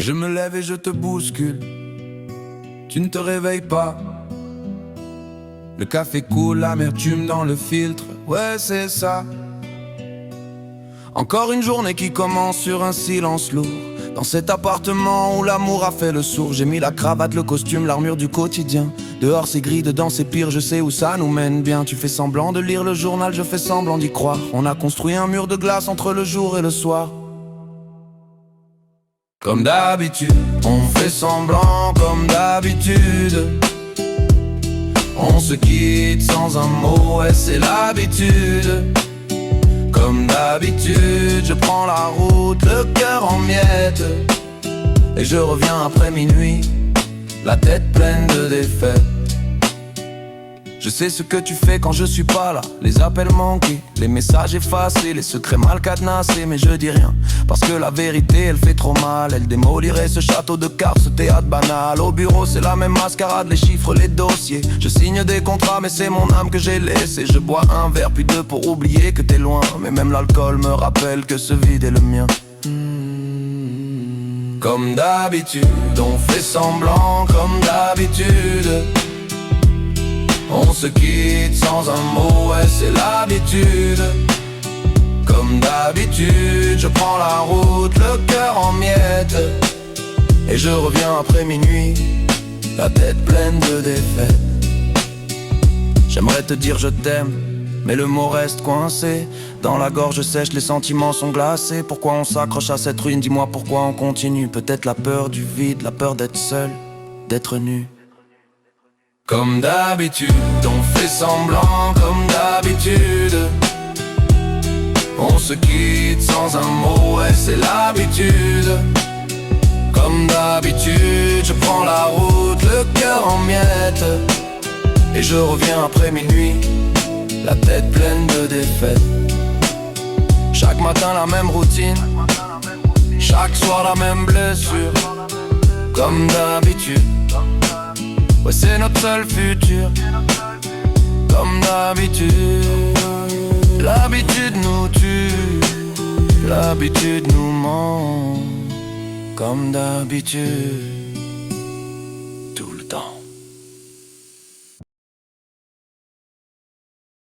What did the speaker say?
Je me lève et je te bouscule. Tu ne te réveilles pas. Le café coule, l'amertume dans le filtre. Ouais, c'est ça. Encore une journée qui commence sur un silence lourd. Dans cet appartement où l'amour a fait le sourd. J'ai mis la cravate, le costume, l'armure du quotidien. Dehors c'est gris, dedans c'est pire, je sais où ça nous mène bien. Tu fais semblant de lire le journal, je fais semblant d'y croire. On a construit un mur de glace entre le jour et le soir. Comme d'habitude, on fait semblant comme d'habitude. On se quitte sans un mot, ouais c'est l'habitude. Comme d'habitude, je prends la route, le cœur en miettes. Et je reviens après minuit, la tête pleine de défaites. Je sais ce que tu fais quand je suis pas là. Les appels manqués, les messages effacés, les secrets mal cadenassés. Mais je dis rien, parce que la vérité elle fait trop mal. Elle démolirait ce château de cartes, ce théâtre banal. Au bureau c'est la même mascarade, les chiffres, les dossiers. Je signe des contrats mais c'est mon âme que j'ai laissée. Je bois un verre puis deux pour oublier que t'es loin. Mais même l'alcool me rappelle que ce vide est le mien. Comme d'habitude, on fait semblant comme d'habitude. On se quitte sans un mot, ouais c'est l'habitude. Comme d'habitude, je prends la route, le cœur en miettes. Et je reviens après minuit, la tête pleine de défaites. J'aimerais te dire je t'aime, mais le mot reste coincé. Dans la gorge sèche, les sentiments sont glacés. Pourquoi on s'accroche à cette ruine, dis-moi pourquoi on continue. Peut-être la peur du vide, la peur d'être seul, d'être nu. Comme d'habitude, on fait semblant comme d'habitude. On se quitte sans un mot, ouais c'est l'habitude. Comme d'habitude, je prends la route, le cœur en miettes. Et je reviens après minuit, la tête pleine de défaites. Chaque matin la même routine, chaque soir la même blessure. Comme d'habitude, ouais c'est notre seul futur. Comme d'habitude, l'habitude nous tue, l'habitude nous ment. Comme d'habitude.